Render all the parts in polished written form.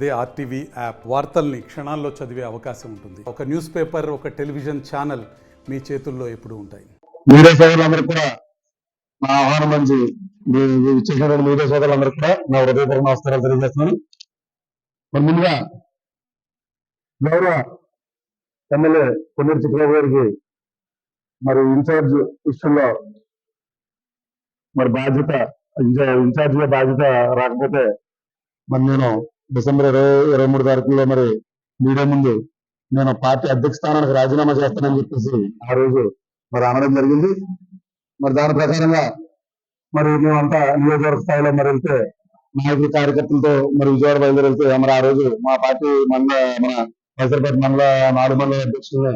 అదే RTV app వార్తల్ని క్షణాల్లో చదివే అవకాశం ఉంటుంది. ఒక న్యూస్ పేపర్, ఒక టెలివిజన్ ఛానల్ మీ చేతుల్లో ఎప్పుడూ ఉంటాయి. మీడియా సోదరులందరూ కూడా నా ఆహ్వానం నుంచి ఇచ్చేసినటువంటి మీడియా సోదరులందరూ కూడా నా హృదయపూర్వక నమస్కారాలు తెలియజేస్తున్నాను. మరి ముందుగా గౌరవ ఎమ్మెల్యే కొన్నేరు చిట్టిబాబు గారికి మరి ఇన్ఛార్జ్ విషయంలో మరి ఇన్ఛార్జిగా బాధ్యత రాకపోతే మరి నేను డిసెంబర్ 23 తారీఖులో మరి మీడియా ముందు నేను పార్టీ అధ్యక్ష స్థానానికి రాజీనామా చేస్తానని చెప్పేసి ఆ రోజు మరి అనడం జరిగింది. మరి దాని ప్రకారంగా మరి మేమంతా నియోజకవర్గ స్థాయిలో మరి వెళ్తే నాయకుల కార్యకర్తలతో మరి విజయవాడ బయలుదేరి వెళ్తే మరి ఆ రోజు మా పార్టీ మన వైఎస్ఆర్పేట మండల 4 మండల అధ్యక్షుల్ని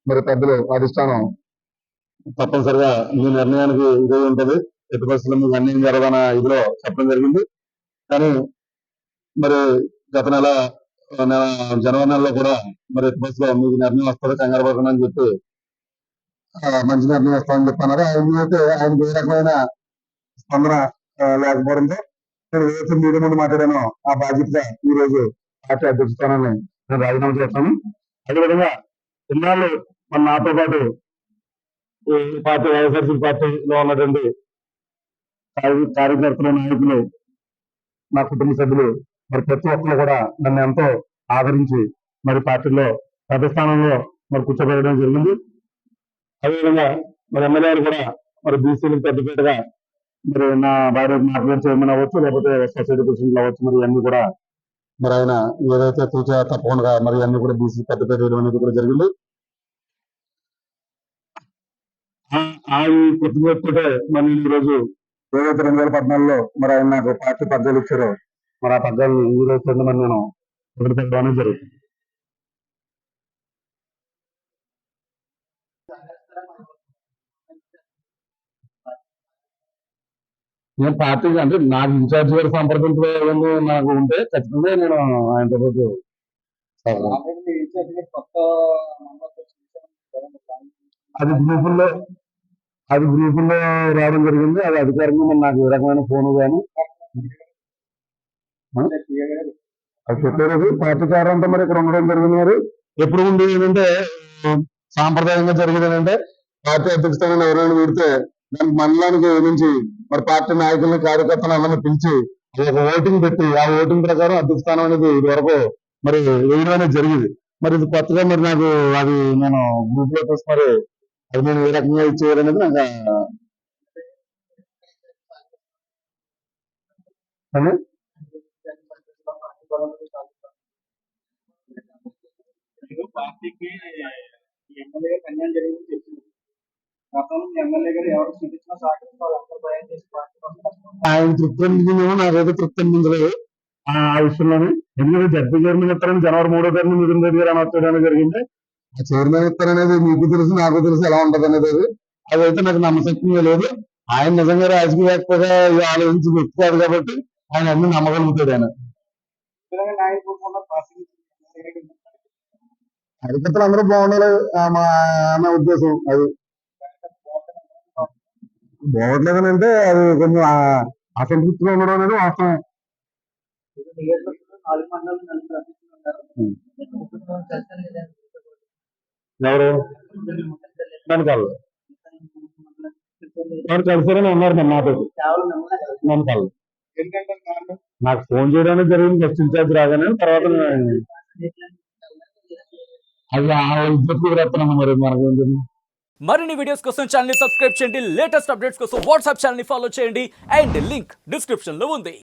మరి పెద్దలు అధిష్టానం తప్పనిసరిగా ఈ నిర్ణయానికి ఇదే ఉంటది, ఎట్టి పరిస్థితుల్లో మీకు అన్యాయం జరగదన్న ఇదిలో చెప్పడం జరిగింది. కానీ మరి గత జనవరి నెలలో కూడా మరి ఎట్టి పరిస్థితుల్లో మీకు నిర్ణయం వస్తుంది, కంగారు పడకుండా అని చెప్పి మంచి నిర్ణయం వస్తామని చెప్పన్నారు. అయితే ఆయనకు ఏ రకమైన స్పందన లేకపోవడంతో నేను ఏదైతే మీడియా ముందు మాట్లాడానో ఆ బాధ్యతగా ఈ రోజు పార్టీ అధ్యక్ష స్థానాన్ని నేను రాజీనామా చేస్తాను. అదేవిధంగా ఇన్నాళ్ళు మన నాతో పాటు ఈ పార్టీ వైఎస్ఆర్సీ పార్టీలో ఉన్నటువంటి కార్యకర్తలు, నాయకులు, నా కుటుంబ సభ్యులు మరి ప్రతి ఒక్కరు కూడా నన్ను ఎంతో ఆదరించి మరి పార్టీలో పెద్ద స్థానంలో మరి కూర్చోబెట్టడం జరిగింది. అదేవిధంగా మరి ఎమ్మెల్యేలు కూడా మరి బీసీలకు పెద్దపేటగా మరి నా భార్య మార్కెట్ చైర్మన్ అవ్వచ్చు, లేకపోతే సొసైటీ ప్రెసిడెంట్ అవ్వచ్చు, మరి అన్ని కూడా మరి ఆయన ఏదైతే తప్పకుండా మరి అన్ని కూడా బీసీ పెద్దపేట వేయడం అనేది కూడా జరిగింది. ఆ కృతజ్ఞతతోటే మరి ఈ రోజు ఏదైతే 2014లో మరి ఆయన నాకు పార్టీ పగ్గాలు ఇచ్చారో మరి ఆ పగ్గాలను ఈ రోజు కింద మరి నేను వదిలిపెట్టడం అనేది జరుగుతుంది. నేను పార్టీకి అంటే నాకు ఇన్ఛార్జ్ గారు సంప్రదింపులు నాకు ఉంటే ఖచ్చితంగా నేను ఆయనతో పాటు అది గ్రూపుల్లో రావడం జరిగింది. అది అధికారంగా నాకు ఏ రకమైన ఫోన్ కానీ అది చెప్పారు. పార్టీ కార్యంతో మరి ఇక్కడ ఉండడం జరిగింది. మరి ఎప్పుడు ఉంది ఏంటంటే సాంప్రదాయంగా జరిగేది ఏంటంటే పార్టీ అధ్యక్ష స్థానాన్ని ఎవరైనా వీడితే దానికి మండలానికి నుంచి మరి పార్టీ నాయకుల్ని, కార్యకర్తలు అందరినీ పిలిచి ఒక ఓటింగ్ పెట్టి ఆ ఓటింగ్ ప్రకారం అధ్యక్ష స్థానం అనేది ఇది వరకు మరి వేయడం అనేది జరిగింది. మరి ఇది కొత్తగా మరి నాకు అది నేను గ్రూప్ లో చూసి మరి అది నేను ఏ రకంగా ఇచ్చేయాలనేది నాకు పార్టీకి ఎమ్మెల్యే కన్యాయం జరిగింది చెప్పింది. ఎమ్మెల్యే గారు ఎవరు చూపించినా ఆయన తృప్తి అనిపించిందేమో, నాకైతే తృప్తి అనిపించలేదు ఆ విషయంలోనే. ఎందుకంటే జడ్పీ చైర్మన్ ఇస్తారని జనవరి 3వ తారీఖు మిథున్ రెడ్డి గారు అనౌన్స్ జరిగింది. ఆ చైర్మన్ ఇస్తారు అనేది మీకు తెలుసు, నాకు తెలుసు ఎలా ఉంటది అనేది. అదైతే నాకు నమ్మశక్యంగా లేదు. ఆయన నిజంగా రాజకీయ వ్యక్తిగా ఆలోచించి వ్యక్తి కాదు కాబట్టి ఆయన అన్ని నమ్మగలుగుతాడు. ఆయన కార్యకర్తలు అందరూ బాగుండాలి అన్న ఉద్దేశం. అది బాగోట్లేదని అంటే అది కొంచెం అసంతృప్తిగా ఉండడం అనేది వాస్తవం. ఎవరు నన్ను కలిసారని అన్నారు మరి నాతో. నన్ను కలదు, నాకు ఫోన్ చేయడానికి జరిగింది. ఫస్ట్ ఇన్ఛార్జ్ రాగానే తర్వాత అది ఆ ఉద్యోగం రాస్తున్నాను. మరి మనకు మరిన్ని వీడియోస్ కోసం ఛానల్ ని సబ్స్క్రైబ్ చేయండి. లేటెస్ట్ అప్డేట్స్ కోసం వాట్సాప్ ఛానల్ ని ఫాలో చేయండి. అండ్ లింక్ డిస్క్రిప్షన్ లో ఉంది.